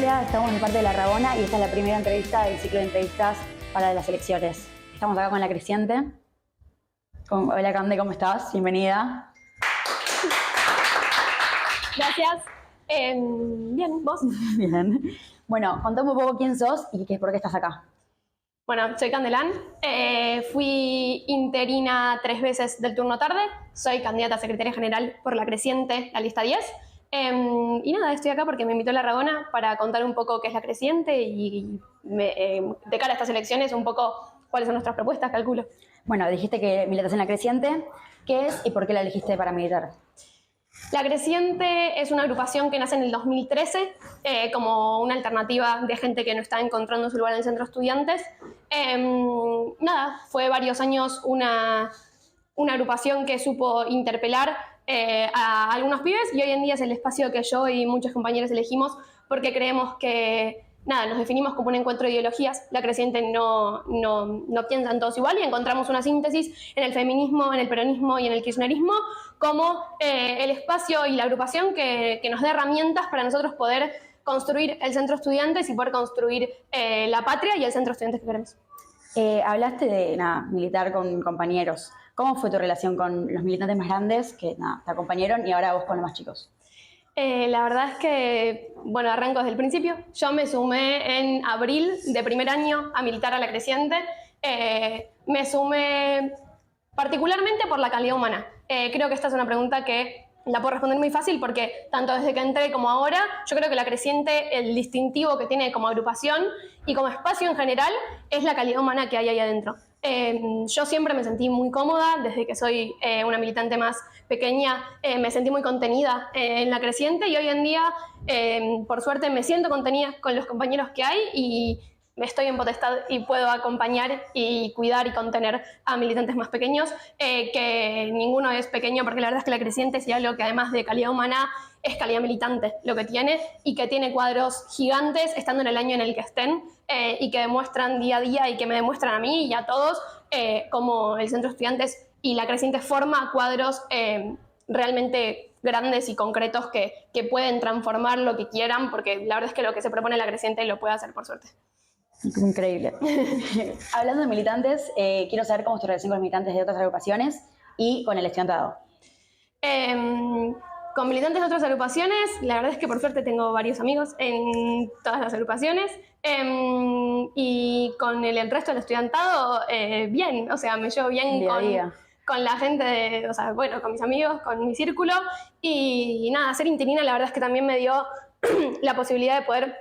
Hola, estamos de parte de La Rabona y esta es la primera entrevista del ciclo de entrevistas para las elecciones. Estamos acá con La Creciente. Hola Cande, ¿cómo estás? Bienvenida. Gracias. Bien, ¿vos? Bien. Bueno, contame un poco quién sos y por qué estás acá. Bueno, soy Candelán. Fui interina 3 veces del turno tarde. Soy candidata a secretaria general por La Creciente, la lista 10. Y nada, estoy acá porque me invitó La Rabona para contar un poco qué es La Creciente y de cara a estas elecciones un poco cuáles son nuestras propuestas, calculo. Bueno, dijiste que militas en La Creciente. ¿Qué es y por qué la elegiste para militar? La Creciente es una agrupación que nace en el 2013 como una alternativa de gente que no está encontrando su lugar en el centro de estudiantes. Nada, fue varios años una agrupación que supo interpelar a algunos pibes y hoy en día es el espacio que yo y muchos compañeros elegimos porque creemos que nada, nos definimos como un encuentro de ideologías. La Creciente no piensan todos igual y encontramos una síntesis en el feminismo, en el peronismo y en el kirchnerismo como el espacio y la agrupación que nos dé herramientas para nosotros poder construir el centro de estudiantes y poder construir la patria y el centro de estudiantes que queremos. Hablaste de militar con compañeros. ¿Cómo fue tu relación con los militantes más grandes que te acompañaron y ahora vos con los más chicos? La verdad es que, bueno, arranco desde el principio. Yo me sumé en abril de primer año a militar a La Creciente. Me sumé particularmente por la calidad humana. Creo que esta es una pregunta que la puedo responder muy fácil porque tanto desde que entré como ahora, yo creo que La Creciente, el distintivo que tiene como agrupación y como espacio en general, es la calidad humana que hay ahí adentro. Yo siempre me sentí muy cómoda, desde que soy una militante más pequeña, me sentí muy contenida en La Creciente y hoy en día, por suerte, me siento contenida con los compañeros que hay y estoy en potestad y puedo acompañar y cuidar y contener a militantes más pequeños, que ninguno es pequeño porque la verdad es que La Creciente es algo que además de calidad humana es calidad militante lo que tiene y que tiene cuadros gigantes estando en el año en el que estén y que demuestran día a día y que me demuestran a mí y a todos cómo el centro de estudiantes y La Creciente forma cuadros realmente grandes y concretos que pueden transformar lo que quieran porque la verdad es que lo que se propone La Creciente lo puede hacer por suerte. Increíble. Hablando de militantes, quiero saber cómo es tu relación con los militantes de otras agrupaciones y con el estudiantado. Con militantes de otras agrupaciones, la verdad es que por suerte tengo varios amigos en todas las agrupaciones y con el resto del estudiantado, bien, o sea, me llevo bien con la gente, o sea, bueno, con mis amigos, con mi círculo y nada, ser interina la verdad es que también me dio la posibilidad de poder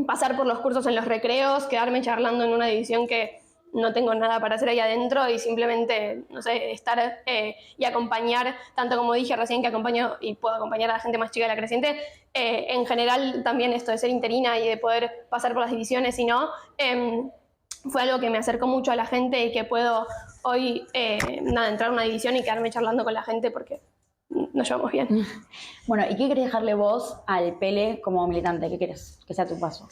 pasar por los cursos en los recreos, quedarme charlando en una división que no tengo nada para hacer ahí adentro y simplemente, no sé, estar y acompañar, tanto como dije recién que acompaño y puedo acompañar a la gente más chica de La Creciente, en general también esto de ser interina y de poder pasar por las divisiones y no, fue algo que me acercó mucho a la gente y que puedo hoy entrar a una división y quedarme charlando con la gente porque nos llevamos bien. Bueno, ¿y qué querés dejarle vos al Pele como militante? ¿Qué querés que sea tu paso?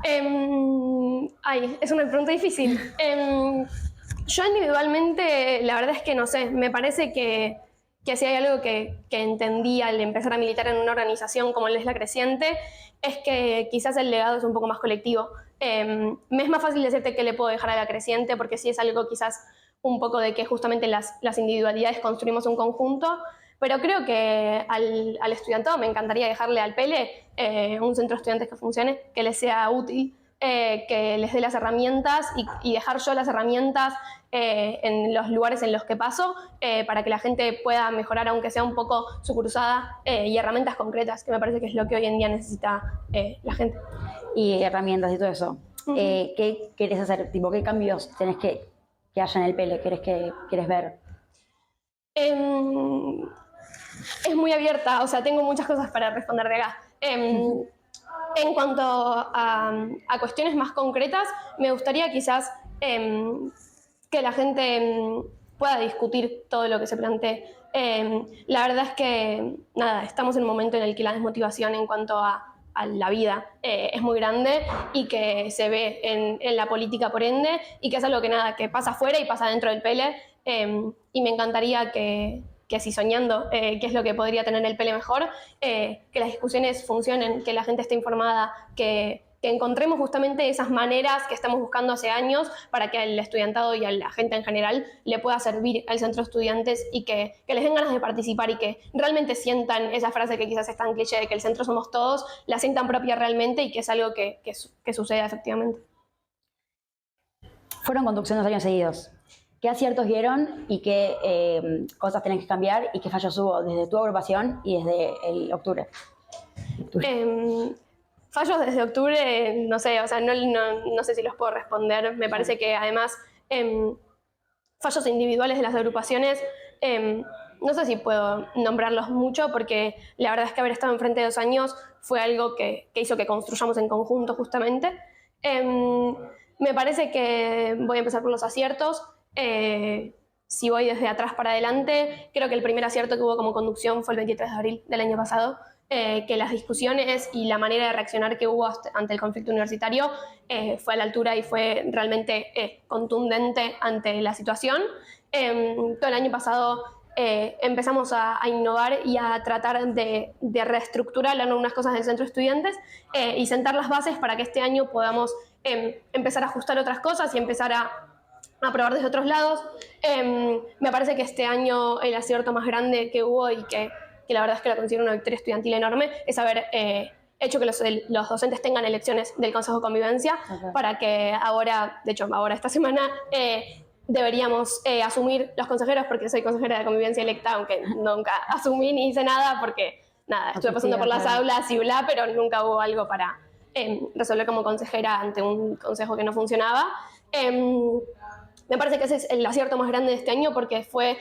Es una pregunta difícil. Yo individualmente, la verdad es que no sé, me parece que si hay algo que entendí al empezar a militar en una organización como es La Creciente, es que quizás el legado es un poco más colectivo. Me es más fácil decirte qué le puedo dejar a La Creciente, porque sí es algo quizás un poco de que justamente las individualidades construimos un conjunto, pero creo que al estudiantado me encantaría dejarle al Pele un centro de estudiantes que funcione, que les sea útil, que les dé las herramientas y dejar yo las herramientas en los lugares en los que paso para que la gente pueda mejorar, aunque sea un poco su cruzada y herramientas concretas, que me parece que es lo que hoy en día necesita la gente. Y herramientas y todo eso. ¿Qué querés hacer? Tipo, ¿qué cambios tenés que haya en el Pele? ¿Querés ver? Es muy abierta, o sea, tengo muchas cosas para responder de acá. En cuanto a cuestiones más concretas, me gustaría quizás que la gente pueda discutir todo lo que se plantee. La verdad es que, nada, estamos en un momento en el que la desmotivación en cuanto a la vida es muy grande y que se ve en la política por ende y que es algo que nada, que pasa afuera y pasa dentro del Pele y me encantaría que sí soñando qué es lo que podría tener el PL mejor, que las discusiones funcionen, que la gente esté informada, que encontremos justamente esas maneras que estamos buscando hace años para que al estudiantado y a la gente en general le pueda servir al centro de estudiantes y que les den ganas de participar y que realmente sientan esa frase que quizás es tan cliché de que el centro somos todos, la sientan propia realmente y que es algo que suceda efectivamente. Fueron conducción 2 años seguidos. ¿Qué aciertos vieron y qué cosas tienen que cambiar y qué fallos hubo desde tu agrupación y desde el octubre? Fallos desde octubre, no sé, o sea, no sé si los puedo responder. Me parece que además fallos individuales de las agrupaciones, no sé si puedo nombrarlos mucho porque la verdad es que haber estado enfrente de 2 años fue algo que hizo que construyamos en conjunto justamente. Me parece que voy a empezar por los aciertos. Si voy desde atrás para adelante, creo que el primer acierto que hubo como conducción fue el 23 de abril del año pasado. Que las discusiones y la manera de reaccionar que hubo ante el conflicto universitario fue a la altura y fue realmente contundente ante la situación. Todo el año pasado empezamos a innovar y a tratar de reestructurar algunas cosas del centro de estudiantes y sentar las bases para que este año podamos empezar a ajustar otras cosas y empezar a probar desde otros lados. Me parece que este año el acierto más grande que hubo y que la verdad es que la considero una victoria estudiantil enorme, es haber hecho que los docentes tengan elecciones del Consejo de Convivencia, para que ahora, de hecho ahora esta semana, deberíamos asumir los consejeros, porque soy consejera de convivencia electa, aunque nunca asumí ni hice nada, porque nada, estuve pasando por las aulas y bla, pero nunca hubo algo para resolver como consejera ante un consejo que no funcionaba. Me parece que ese es el acierto más grande de este año porque fue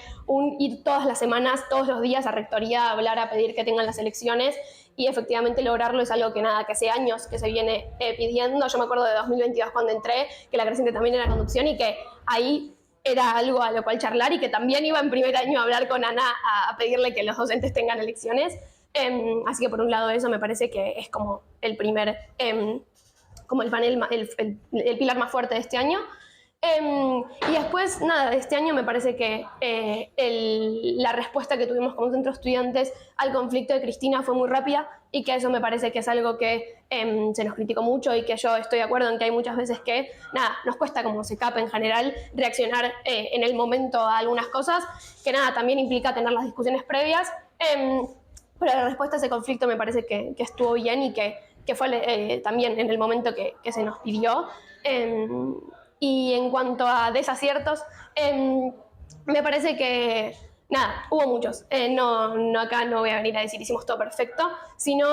ir todas las semanas, todos los días a rectoría a hablar, a pedir que tengan las elecciones y efectivamente lograrlo es algo que hace años que se viene pidiendo. Yo me acuerdo de 2022 cuando entré, que la creciente también era conducción y que ahí era algo a lo cual charlar y que también iba en primer año a hablar con Ana a pedirle que los docentes tengan elecciones. Así que por un lado eso me parece que es como el primer, como el panel, el pilar más fuerte de este año. Y después, nada, de este año me parece que la respuesta que tuvimos como centro de estudiantes al conflicto de Cristina fue muy rápida y que eso me parece que es algo que se nos criticó mucho y que yo estoy de acuerdo en que hay muchas veces que, nada, nos cuesta como CECAP en general reaccionar en el momento a algunas cosas, que nada, también implica tener las discusiones previas, pero la respuesta a ese conflicto me parece que estuvo bien y que fue también en el momento que se nos pidió. Y en cuanto a desaciertos, me parece que, nada, hubo muchos. Acá no voy a venir a decir hicimos todo perfecto, sino,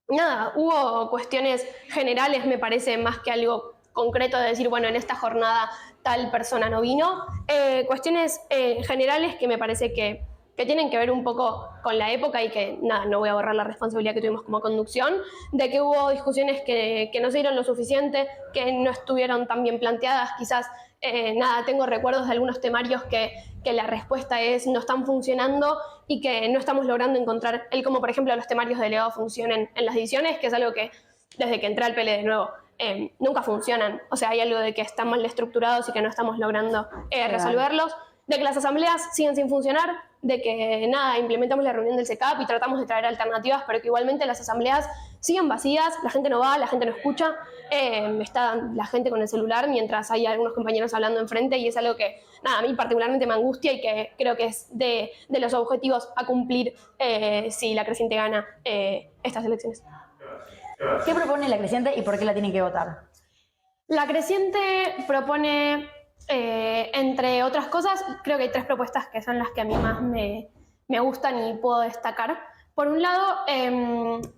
nada, hubo cuestiones generales, me parece, más que algo concreto de decir, bueno, en esta jornada tal persona no vino. Cuestiones generales que me parece que tienen que ver un poco con la época y que, nada, no voy a borrar la responsabilidad que tuvimos como conducción, de que hubo discusiones que no se dieron lo suficiente, que no estuvieron tan bien planteadas, quizás, nada, tengo recuerdos de algunos temarios que la respuesta es no están funcionando y que no estamos logrando encontrar como por ejemplo los temarios de delegado funcionen en las ediciones, que es algo que desde que entré al PL de nuevo, nunca funcionan, o sea, hay algo de que están mal estructurados y que no estamos logrando resolverlos, de que las asambleas siguen sin funcionar, de que nada, implementamos la reunión del CECAP y tratamos de traer alternativas, pero que igualmente las asambleas siguen vacías, la gente no va, la gente no escucha, está la gente con el celular mientras hay algunos compañeros hablando enfrente y es algo que, nada, a mí particularmente me angustia y que creo que es de los objetivos a cumplir si la Creciente gana estas elecciones. ¿Qué propone la Creciente y por qué la tienen que votar? La Creciente propone, entre otras cosas, creo que hay 3 propuestas que son las que a mí más me gustan y puedo destacar. Por un lado,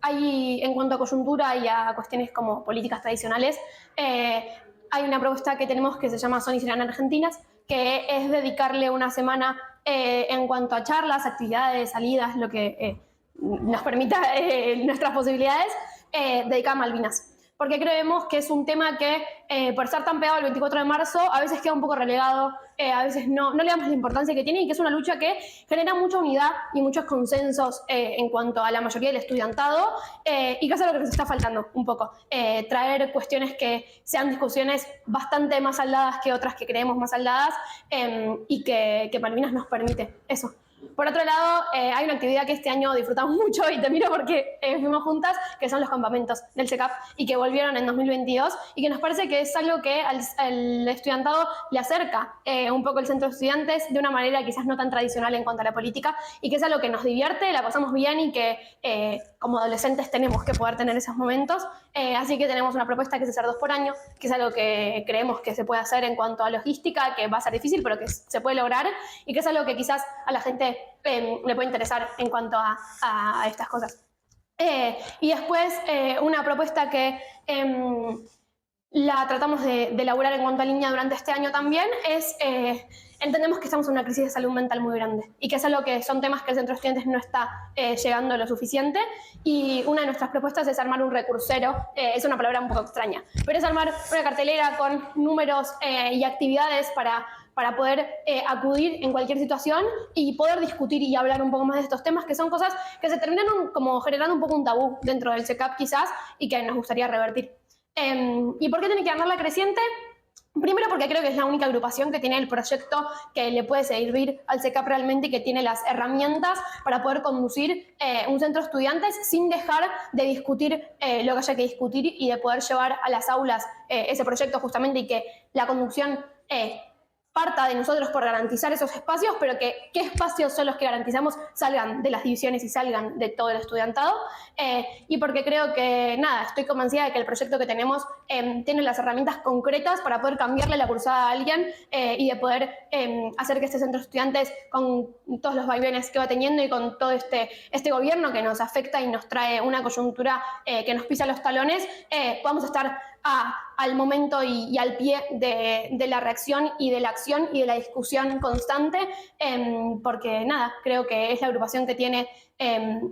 hay, en cuanto a coyuntura y a cuestiones como políticas tradicionales, hay una propuesta que tenemos que se llama Son y Serán Argentinas, que es dedicarle una semana en cuanto a charlas, actividades, salidas, lo que nos permita nuestras posibilidades, dedicada a Malvinas. porque creemos que es un tema que, por estar tan pegado al 24 de marzo, a veces queda un poco relegado, a veces no le damos la importancia que tiene, y que es una lucha que genera mucha unidad y muchos consensos en cuanto a la mayoría del estudiantado, y que es algo que nos está faltando un poco. Traer cuestiones que sean discusiones bastante más saldadas que otras que creemos más saldadas, y que Malvinas nos permite eso. Por otro lado, hay una actividad que este año disfrutamos mucho, y te miro porque fuimos juntas, que son los campamentos del CECAP, y que volvieron en 2022, y que nos parece que es algo que al estudiantado le acerca un poco el centro de estudiantes de una manera quizás no tan tradicional en cuanto a la política, y que es algo que nos divierte, la pasamos bien, y que como adolescentes tenemos que poder tener esos momentos. Así que tenemos una propuesta que es hacer 2 por año, que es algo que creemos que se puede hacer en cuanto a logística, que va a ser difícil, pero que se puede lograr, y que es algo que quizás a la gente le puede interesar en cuanto a estas cosas. Y después, una propuesta que la tratamos de elaborar en cuanto a línea durante este año también es, entendemos que estamos en una crisis de salud mental muy grande, y que es algo que son temas que el centro de estudiantes no está llegando lo suficiente, y una de nuestras propuestas es armar un recursero. Es una palabra un poco extraña, pero es armar una cartelera con números y actividades para poder acudir en cualquier situación y poder discutir y hablar un poco más de estos temas, que son cosas que se terminaron como generando un poco un tabú dentro del CECAP quizás, y que nos gustaría revertir. ¿Y por qué tiene que ganar la Creciente? Primero, porque creo que es la única agrupación que tiene el proyecto que le puede servir al CECAP realmente, y que tiene las herramientas para poder conducir un centro de estudiantes sin dejar de discutir lo que haya que discutir, y de poder llevar a las aulas ese proyecto justamente, y que la conducción parta de nosotros por garantizar esos espacios, pero que qué espacios son los que garantizamos salgan de las divisiones y salgan de todo el estudiantado. Y porque creo que, nada, estoy convencida de que el proyecto que tenemos tiene las herramientas concretas para poder cambiarle la cursada a alguien, y de poder hacer que este centro de estudiantes, con todos los vaivenes que va teniendo y con todo este gobierno que nos afecta y nos trae una coyuntura que nos pisa los talones, podamos estar al momento y al pie de la reacción y de la acción y de la discusión constante, porque nada, creo que es la agrupación que tiene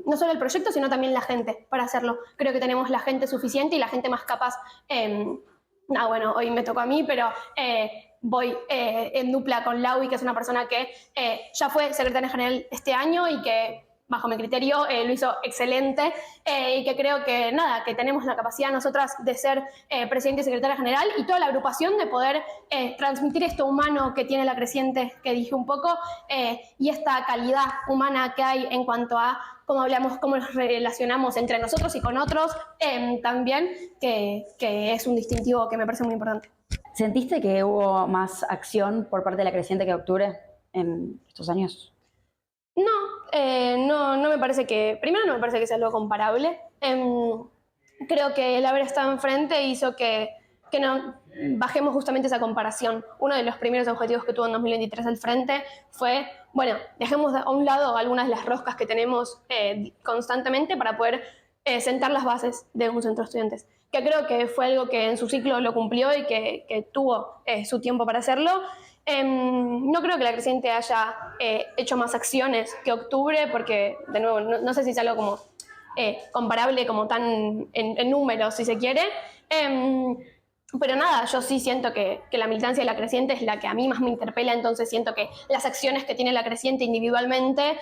no solo el proyecto, sino también la gente para hacerlo. Creo que tenemos la gente suficiente y la gente más capaz. Bueno, hoy me tocó a mí, pero voy en dupla con Laui, que es una persona que ya fue secretaria general este año, y que bajo mi criterio lo hizo excelente, y que creo que nada, que tenemos la capacidad nosotras de ser presidente y secretaria general, y toda la agrupación de poder transmitir esto humano que tiene la Creciente, que dije un poco, y esta calidad humana que hay en cuanto a cómo hablamos, cómo nos relacionamos entre nosotros y con otros, también, que es un distintivo que me parece muy importante. ¿Sentiste que hubo más acción por parte de la Creciente que Octubre en estos años? No me parece que... Primero, no me parece que sea algo comparable. Creo que el haber estado enfrente hizo que no bajemos justamente esa comparación. Uno de los primeros objetivos que tuvo en 2023 el Frente fue, bueno, dejemos a un lado algunas de las roscas que tenemos constantemente para poder sentar las bases de un centro de estudiantes. Que creo que fue algo que en su ciclo lo cumplió, y que tuvo su tiempo para hacerlo. No creo que la Creciente haya hecho más acciones que Octubre, porque, de nuevo, no sé si es algo como comparable, como tan en números, si se quiere. Pero nada, yo sí siento que la militancia de la Creciente es la que a mí más me interpela, entonces siento que las acciones que tiene la Creciente individualmente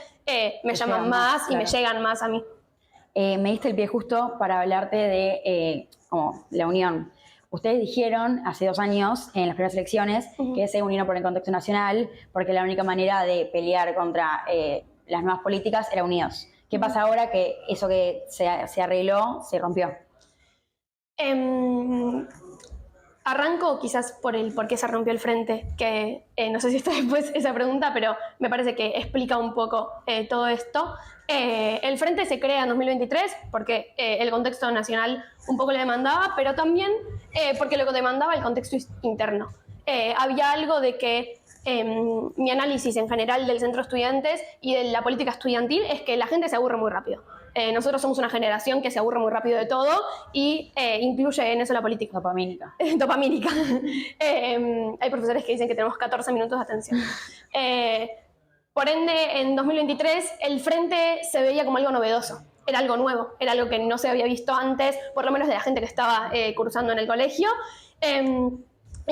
me llaman más, claro, y me llegan más a mí. Me diste el pie justo para hablarte de como la unión. Ustedes dijeron hace 2 años, en las primeras elecciones, que se unieron por el contexto nacional, porque la única manera de pelear contra las nuevas políticas era unidos. ¿Qué pasa ahora que eso que se arregló se rompió? Arranco quizás por qué se rompió el Frente, que no sé si está después esa pregunta, pero me parece que explica un poco todo esto. El Frente se crea en 2023 porque el contexto nacional un poco le demandaba, pero también porque lo demandaba el contexto interno. Había algo de que mi análisis en general del centro de estudiantes y de la política estudiantil es que la gente se aburre muy rápido. Nosotros somos una generación que se aburre muy rápido de todo, y incluye en eso la política. Dopamínica. Dopamínica. Hay profesores que dicen que tenemos 14 minutos de atención. Por ende, en 2023 el Frente se veía como algo novedoso. era algo nuevo, era algo que no se había visto antes, por lo menos de la gente que estaba cursando en el colegio. En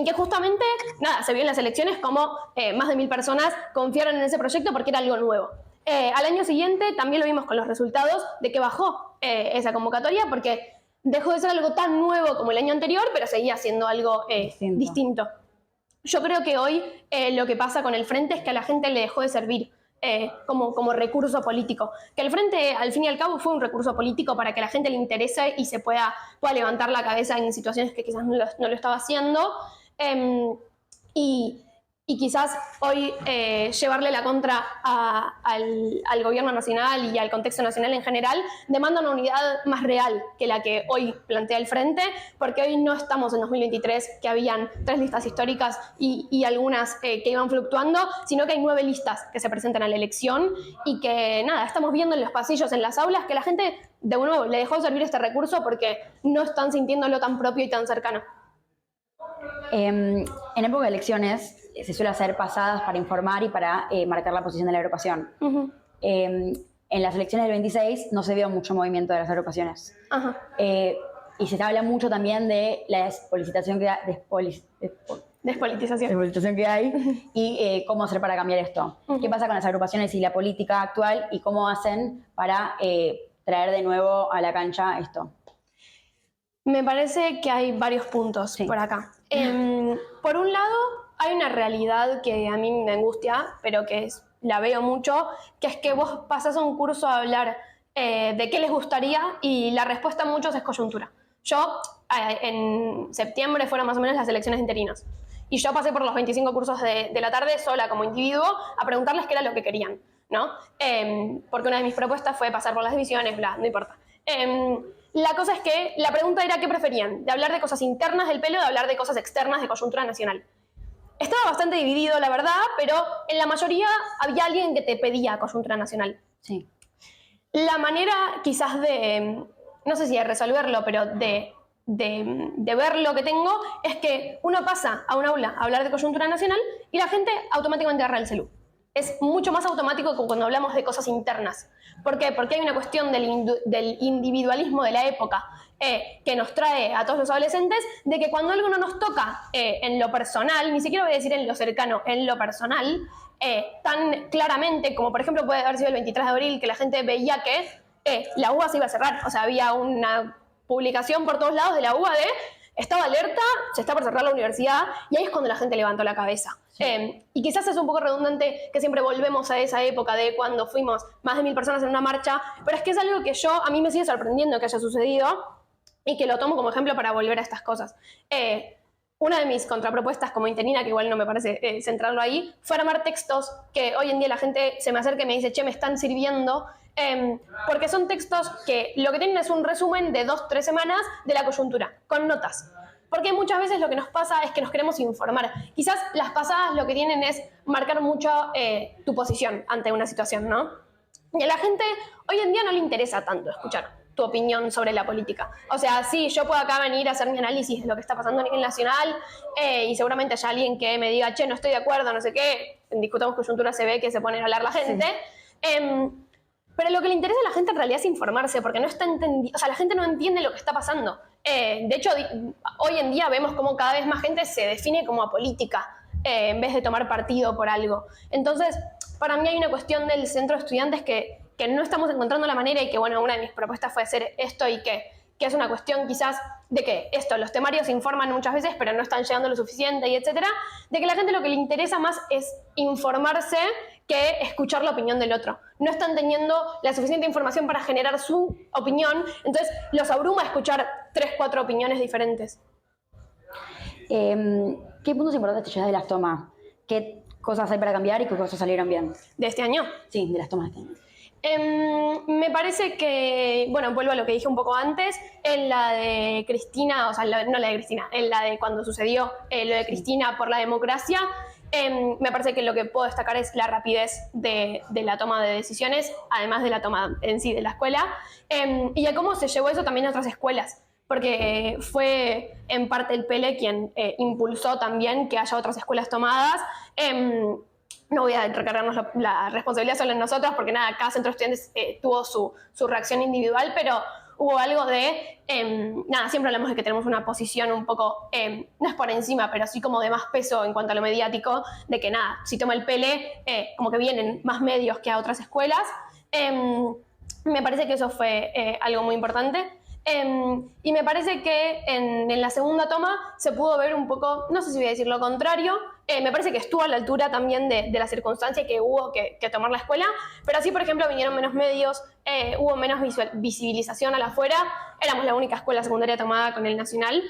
que justamente, nada, se vio en las elecciones como más de 1000 personas confiaron en ese proyecto porque era algo nuevo. Al año siguiente también lo vimos con los resultados de que bajó esa convocatoria porque dejó de ser algo tan nuevo como el año anterior, pero seguía siendo algo distinto. Yo creo que hoy lo que pasa con el Frente es que a la gente le dejó de servir como recurso político. Que el Frente, al fin y al cabo, fue un recurso político para que a la gente le interese y se pueda levantar la cabeza en situaciones que quizás no lo estaba haciendo. Y quizás hoy llevarle la contra al gobierno nacional y al contexto nacional en general demanda una unidad más real que la que hoy plantea el Frente, porque hoy no estamos en 2023, que habían 3 listas históricas y algunas que iban fluctuando, sino que hay 9 listas que se presentan a la elección y que, nada, estamos viendo en los pasillos, en las aulas, que la gente, de nuevo, le dejó de servir este recurso porque no están sintiéndolo tan propio y tan cercano. En época de elecciones se suele hacer pasadas para informar y para marcar la posición de la agrupación. En las elecciones del 26 no se vio mucho movimiento de las agrupaciones. Y se habla mucho también de la despolitización que hay y cómo hacer para cambiar esto. ¿Qué pasa con las agrupaciones y la política actual y cómo hacen para traer de nuevo a la cancha esto? Me parece que hay varios puntos por acá. Por un lado, hay una realidad que a mí me angustia, pero que la veo mucho, que es que vos pasás a un curso a hablar de qué les gustaría y la respuesta a muchos es coyuntura. Yo, en septiembre fueron más o menos las elecciones interinas. Y yo pasé por los 25 cursos de la tarde sola como individuo a preguntarles qué era lo que querían, ¿no? Porque una de mis propuestas fue pasar por las divisiones, bla, no importa. La cosa es que la pregunta era qué preferían, de hablar de cosas internas del pelo o de hablar de cosas externas de coyuntura nacional. Estaba bastante dividido, la verdad, pero en la mayoría había alguien que te pedía coyuntura nacional. Sí. La manera quizás de, no sé si de resolverlo, pero de ver lo que tengo es que uno pasa a un aula a hablar de coyuntura nacional y la gente automáticamente agarra el celu. Es mucho más automático que cuando hablamos de cosas internas. ¿Por qué? Porque hay una cuestión del individualismo de la época que nos trae a todos los adolescentes, de que cuando algo no nos toca en lo personal, ni siquiera voy a decir en lo cercano, en lo personal, tan claramente como por ejemplo puede haber sido el 23 de abril, que la gente veía que la UBA se iba a cerrar. O sea, había una publicación por todos lados de la UBA de estaba alerta, se está por cerrar la universidad, y ahí es cuando la gente levantó la cabeza. Y quizás es un poco redundante que siempre volvemos a esa época de cuando fuimos más de 1000 personas en una marcha, pero es que es algo que a mí me sigue sorprendiendo que haya sucedido y que lo tomo como ejemplo para volver a estas cosas. Una de mis contrapropuestas como interina, que igual no me parece centrarlo ahí, fue armar textos que hoy en día la gente se me acerca y me dice, che, me están sirviendo, porque son textos que lo que tienen es un resumen de 2-3 semanas de la coyuntura, con notas. Porque muchas veces lo que nos pasa es que nos queremos informar. Quizás las pasadas lo que tienen es marcar mucho tu posición ante una situación, ¿no? Y a la gente hoy en día no le interesa tanto escuchar tu opinión sobre la política. O sea, sí, yo puedo acá venir a hacer mi análisis de lo que está pasando a nivel nacional y seguramente haya alguien que me diga, che, no estoy de acuerdo, no sé qué, en Discutamos Coyuntura se ve que se pone a hablar la gente. Sí. Pero lo que le interesa a la gente en realidad es informarse, porque no está entendiendo, o sea, la gente no entiende lo que está pasando. De hecho, hoy en día vemos cómo cada vez más gente se define como apolítica en vez de tomar partido por algo. Entonces, para mí hay una cuestión del centro de estudiantes que no estamos encontrando la manera y que, bueno, una de mis propuestas fue hacer esto y que es una cuestión quizás de que los temarios informan muchas veces, pero no están llegando lo suficiente y etcétera, de que la gente lo que le interesa más es informarse que escuchar la opinión del otro. No están teniendo la suficiente información para generar su opinión, entonces los abruma escuchar 3-4 opiniones diferentes. ¿Qué puntos importantes te llevas de las tomas? ¿Qué cosas hay para cambiar y qué cosas salieron bien? ¿De este año? Sí, de las tomas de este año. Me parece que, bueno, vuelvo a lo que dije un poco antes, en la de Cristina, o sea, no la de Cristina, en la de cuando sucedió lo de Cristina por la democracia, me parece que lo que puedo destacar es la rapidez de la toma de decisiones, además de la toma en sí de la escuela, y a cómo se llevó eso también a otras escuelas, porque fue en parte el PELE quien impulsó también que haya otras escuelas tomadas, no voy a recargarnos la responsabilidad solo en nosotros, porque nada, cada centro de estudiantes tuvo su reacción individual, pero hubo algo de, nada, siempre hablamos de que tenemos una posición un poco, no es por encima, pero sí como de más peso en cuanto a lo mediático, de que nada, si toma el Pele, como que vienen más medios que a otras escuelas. Me parece que eso fue algo muy importante. Y me parece que en la segunda toma se pudo ver un poco, no sé si voy a decir lo contrario, me parece que estuvo a la altura también de la circunstancia que hubo que tomar la escuela, pero sí, por ejemplo, vinieron menos medios, hubo menos visibilización a la afuera, éramos la única escuela secundaria tomada con el nacional,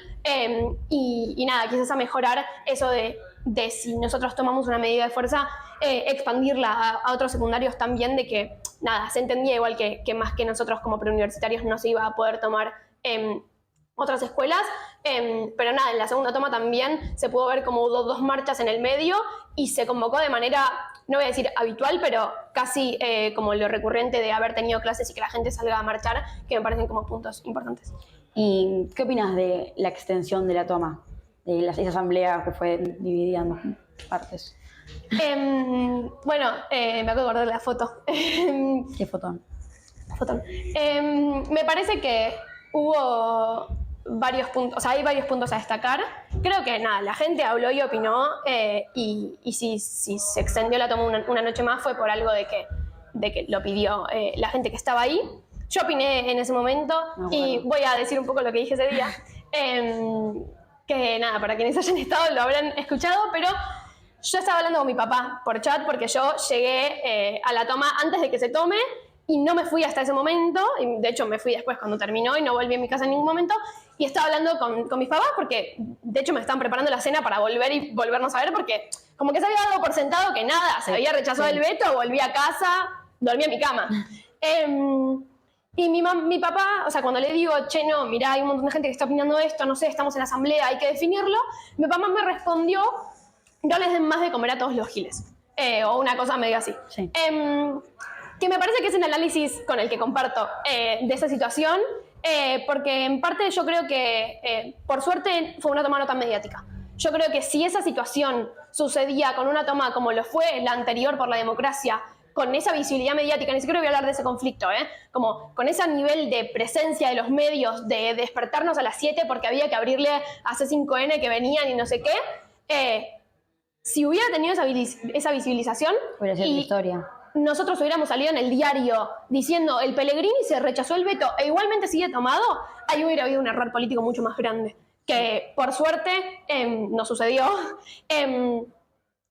y nada, quizás a mejorar eso de si nosotros tomamos una medida de fuerza, expandirla a otros secundarios también, de que nada, se entendía igual que más que nosotros como preuniversitarios no se iba a poder tomar otras escuelas, pero nada, en la segunda toma también se pudo ver como hubo 2 marchas en el medio y se convocó de manera, no voy a decir habitual, pero casi como lo recurrente de haber tenido clases y que la gente salga a marchar, que me parecen como puntos importantes. ¿Y qué opinas de la extensión de la toma? De esa asamblea que fue dividida en 2 partes. Bueno, me acabo de guardar la foto. ¿Qué foto? Fotón. Me parece que hubo varios puntos, o sea, hay varios puntos a destacar. Creo que nada, la gente habló y opinó, y si se extendió la toma una noche más fue por algo de que lo pidió la gente que estaba ahí. Yo opiné en ese momento y voy a decir un poco lo que dije ese día. Que nada, para quienes hayan estado lo habrán escuchado, pero yo estaba hablando con mi papá por chat porque yo llegué a la toma antes de que se tome y no me fui hasta ese momento, y de hecho me fui después cuando terminó y no volví a mi casa en ningún momento, y estaba hablando con mis papás porque de hecho me estaban preparando la cena para volver y volvernos a ver, porque como que se había dado por sentado que nada, se había rechazado el veto, volví a casa, dormí en mi cama. Y mi papá, o sea, cuando le digo, che, no, mirá, hay un montón de gente que está opinando esto, no sé, estamos en la asamblea, hay que definirlo, mi papá me respondió, no les den más de comer a todos los giles, o una cosa medio así. Sí. Que me parece que es un análisis con el que comparto de esa situación, porque en parte yo creo que, por suerte, fue una toma no tan mediática. Yo creo que si esa situación sucedía con una toma como lo fue la anterior por la democracia, con esa visibilidad mediática, ni siquiera voy a hablar de ese conflicto, como con ese nivel de presencia de los medios, de despertarnos a las 7 porque había que abrirle a C5N que venían y no sé qué, si hubiera tenido esa visibilización Hubiera sido historia. Nosotros hubiéramos salido en el diario diciendo el Pellegrini se rechazó el veto e igualmente sigue tomado, ahí hubiera habido un error político mucho más grande, que por suerte no sucedió,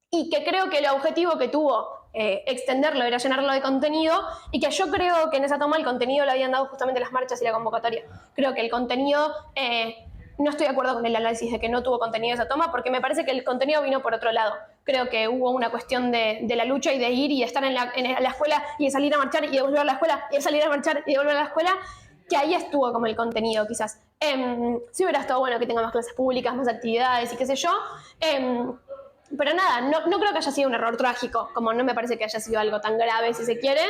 y que creo que el objetivo que tuvo extenderlo era llenarlo de contenido, y que yo creo que en esa toma el contenido lo habían dado justamente las marchas y la convocatoria. Creo que el contenido, no estoy de acuerdo con el análisis de que no tuvo contenido esa toma, porque me parece que el contenido vino por otro lado. Creo que hubo una cuestión de la lucha y de ir y de estar en la escuela y de salir a marchar y de volver a la escuela y de salir a marchar y de volver a la escuela, que ahí estuvo como el contenido quizás. Sí hubiera estado bueno que tenga más clases públicas, más actividades y qué sé yo, pero nada, no creo que haya sido un error trágico, como no me parece que haya sido algo tan grave si se quiere,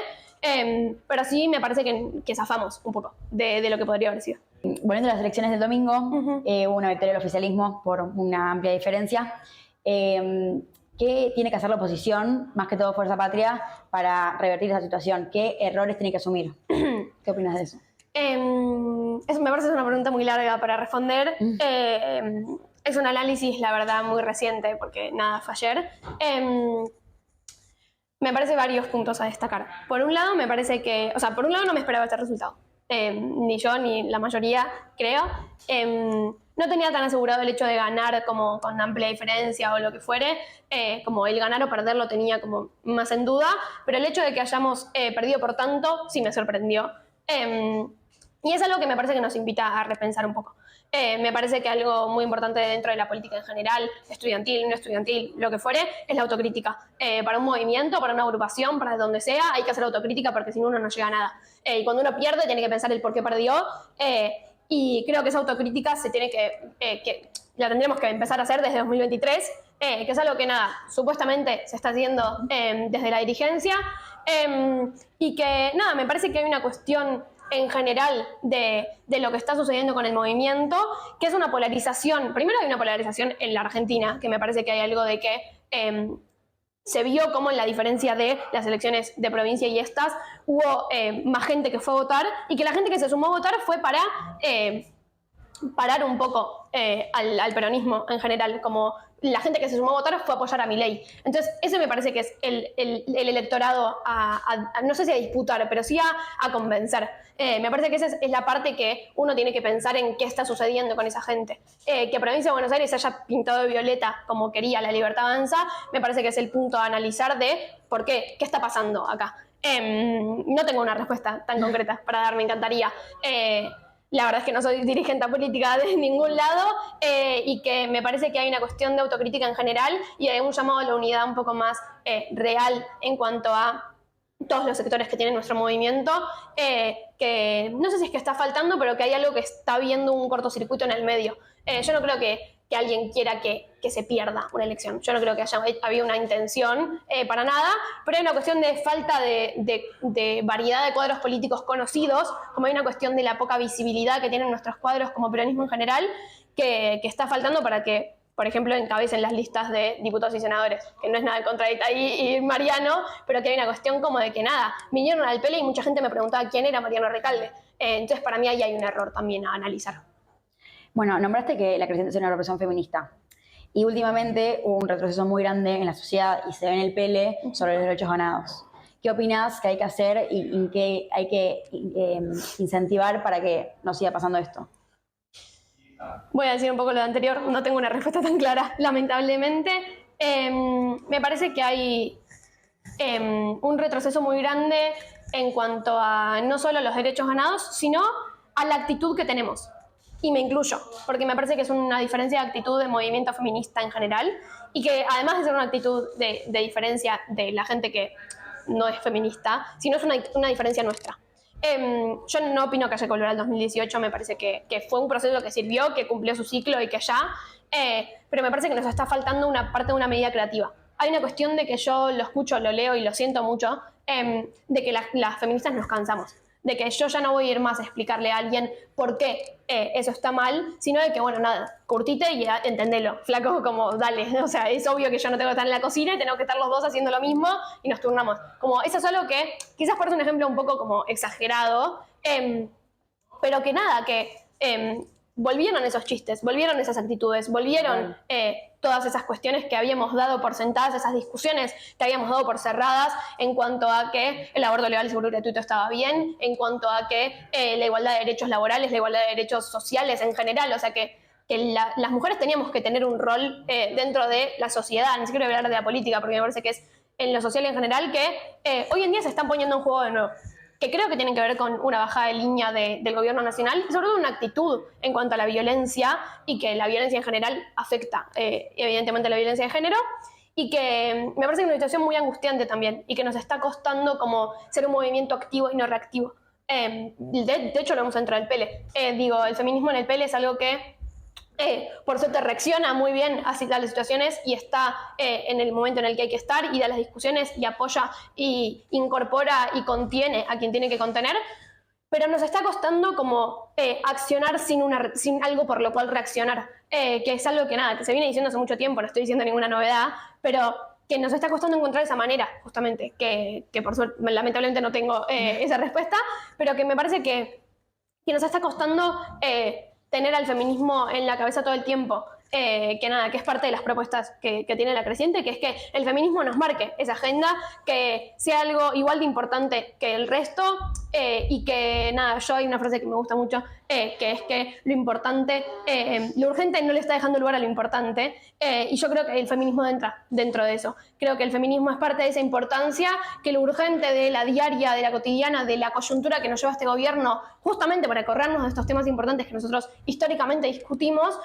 pero sí me parece que zafamos un poco de lo que podría haber sido. Volviendo a las elecciones del domingo, hubo una victoria del oficialismo por una amplia diferencia. ¿Qué tiene que hacer la oposición, más que todo Fuerza Patria, para revertir esa situación? ¿Qué errores tiene que asumir? ¿Qué opinas de eso? Eso me parece una pregunta muy larga para responder. Es un análisis, la verdad, muy reciente, porque nada, fue ayer. Me parece varios puntos a destacar. Por un lado, me parece que, o sea, por un lado no me esperaba este resultado. Ni yo, ni la mayoría, creo. No tenía tan asegurado el hecho de ganar como con amplia diferencia o lo que fuere, como el ganar o perder lo tenía como más en duda, pero el hecho de que hayamos perdido por tanto sí me sorprendió. Y es algo que me parece que nos invita a repensar un poco. Me parece que algo muy importante dentro de la política en general, estudiantil, no estudiantil, lo que fuere, es la autocrítica. Para un movimiento, para una agrupación, para donde sea, hay que hacer autocrítica porque si no uno no llega a nada. Y cuando uno pierde tiene que pensar el por qué perdió, y creo que esa autocrítica se tiene que la tendremos que empezar a hacer desde 2023, que es algo que nada, supuestamente se está haciendo desde la dirigencia, y que nada, me parece que hay una cuestión en general de lo que está sucediendo con el movimiento, que es una polarización. Primero hay una polarización en la Argentina, que me parece que hay algo de que se vio como en la diferencia de las elecciones de provincia y estas hubo más gente que fue a votar y que la gente que se sumó a votar fue para parar un poco al peronismo en general, como la gente que se sumó a votar fue a apoyar a Milei. Entonces, ese me parece que es el electorado no sé si a disputar, pero sí a convencer. Me parece que esa es la parte que uno tiene que pensar en qué está sucediendo con esa gente. Que Provincia de Buenos Aires haya pintado de violeta como quería La Libertad Avanza, me parece que es el punto a analizar de por qué está pasando acá. No tengo una respuesta tan concreta para dar, me encantaría. La verdad es que no soy dirigente política de ningún lado y que me parece que hay una cuestión de autocrítica en general y hay un llamado a la unidad un poco más real en cuanto a todos los sectores que tiene nuestro movimiento, que no sé si es que está faltando, pero que hay algo que está viendo un cortocircuito en el medio. Yo no creo que alguien quiera que se pierda una elección. Yo no creo que haya habido una intención para nada, pero hay una cuestión de falta de variedad de cuadros políticos conocidos, como hay una cuestión de la poca visibilidad que tienen nuestros cuadros como peronismo en general, que está faltando para que, por ejemplo, encabecen las listas de diputados y senadores, que no es nada contra Itaí y Mariano, pero que hay una cuestión como de que nada, vinieron al PL y mucha gente me preguntaba quién era Mariano Recalde. Entonces, para mí ahí hay un error también a analizar. Bueno, nombraste que la creciente es una represión feminista. Y últimamente hubo un retroceso muy grande en la sociedad y se ve en el PL sobre los derechos ganados. ¿Qué opinas que hay que hacer y qué hay que incentivar para que no siga pasando esto? Voy a decir un poco lo de anterior, no tengo una respuesta tan clara, lamentablemente. Me parece que hay un retroceso muy grande en cuanto a no solo los derechos ganados, sino a la actitud que tenemos. Y me incluyo, porque me parece que es una diferencia de actitud de movimiento feminista en general y que además de ser una actitud de diferencia de la gente que no es feminista, sino es una diferencia nuestra. Yo no opino que haya que volver al 2018, me parece que fue un proceso que sirvió, que cumplió su ciclo y que ya, pero me parece que nos está faltando una parte de una medida creativa. Hay una cuestión de que yo lo escucho, lo leo y lo siento mucho, de que las feministas nos cansamos, de que yo ya no voy a ir más a explicarle a alguien por qué eso está mal, sino de que, bueno, nada, curtite y entendelo, flaco, como dale, o sea, es obvio que yo no tengo que estar en la cocina y tenemos que estar los dos haciendo lo mismo y nos turnamos. Como eso es algo que quizás parece un ejemplo un poco como exagerado, pero que nada, que volvieron esos chistes, volvieron esas actitudes, volvieron todas esas cuestiones que habíamos dado por sentadas, esas discusiones que habíamos dado por cerradas en cuanto a que el aborto legal y seguro y gratuito estaba bien, en cuanto a que la igualdad de derechos laborales, la igualdad de derechos sociales en general, o sea que las mujeres teníamos que tener un rol dentro de la sociedad, ni siquiera voy a hablar de la política, porque me parece que es en lo social en general que hoy en día se están poniendo en juego de nuevo, que creo que tienen que ver con una bajada de línea del gobierno nacional y sobre todo una actitud en cuanto a la violencia y que la violencia en general afecta evidentemente la violencia de género y que me parece que es una situación muy angustiante también y que nos está costando como ser un movimiento activo y no reactivo. De hecho lo vemos dentro del PL. El feminismo en el PL es algo que por suerte reacciona muy bien a las situaciones y está en el momento en el que hay que estar y da las discusiones y apoya y incorpora y contiene a quien tiene que contener, pero nos está costando como accionar sin algo por lo cual reaccionar, que es algo que nada, que se viene diciendo hace mucho tiempo, no estoy diciendo ninguna novedad, pero que nos está costando encontrar esa manera, justamente, que por suerte, lamentablemente no tengo esa respuesta, pero que me parece que nos está costando tener al feminismo en la cabeza todo el tiempo, que nada, que es parte de las propuestas que tiene la creciente, que es que el feminismo nos marque esa agenda, que sea algo igual de importante que el resto y que nada, yo hay una frase que me gusta mucho, que es que lo importante, lo urgente no le está dejando lugar a lo importante y yo creo que el feminismo entra dentro de eso. Creo que el feminismo es parte de esa importancia, que lo urgente de la diaria, de la cotidiana, de la coyuntura que nos lleva este gobierno, justamente para corrernos de estos temas importantes que nosotros históricamente discutimos,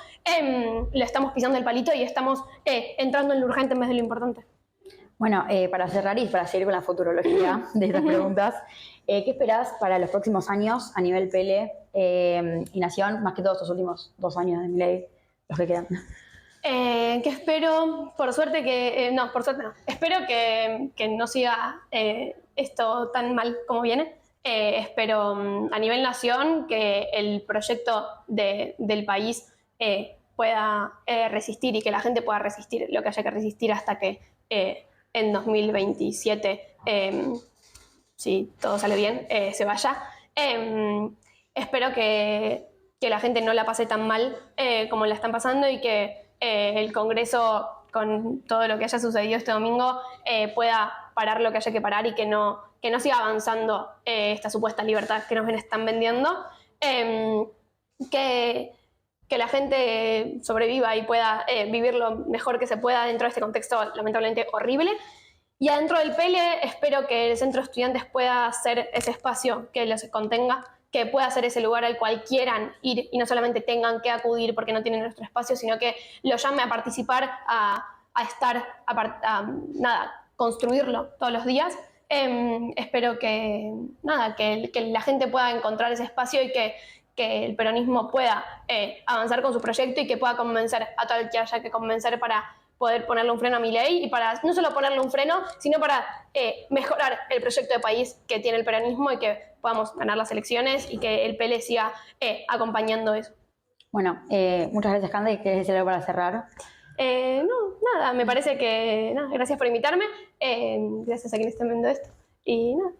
le estamos pisando el palito y estamos entrando en lo urgente en vez de lo importante. Bueno, para cerrar y para seguir con la futurología de estas preguntas, ¿qué esperás para los próximos años a nivel PL y Nación, más que todos estos últimos 2 años de Milei, los que quedan? ¿Qué espero? Por suerte que... no, por suerte no. Espero que no siga esto tan mal como viene. Espero a nivel nación que el proyecto del país pueda resistir y que la gente pueda resistir lo que haya que resistir hasta que en 2027, si todo sale bien, se vaya. Espero que la gente no la pase tan mal como la están pasando y que el Congreso, con todo lo que haya sucedido este domingo, pueda parar lo que haya que parar y que no siga avanzando esta supuesta libertad que nos están vendiendo. Que la gente sobreviva y pueda vivir lo mejor que se pueda dentro de este contexto lamentablemente horrible. Y adentro del PELE espero que el Centro de Estudiantes pueda ser ese espacio que los contenga, que pueda ser ese lugar al cual quieran ir y no solamente tengan que acudir porque no tienen nuestro espacio, sino que los llame a participar, a estar, a construirlo todos los días. Espero que la gente pueda encontrar ese espacio y que el peronismo pueda avanzar con su proyecto y que pueda convencer a todo el que haya que convencer para poder ponerle un freno a Milei y para no solo ponerle un freno, sino para mejorar el proyecto de país que tiene el peronismo y que podamos ganar las elecciones y que el PL siga acompañando eso. Bueno, muchas gracias, Cande. ¿Querés decir algo para cerrar? No, nada, me parece que gracias por invitarme, gracias a quienes estén viendo esto y nada.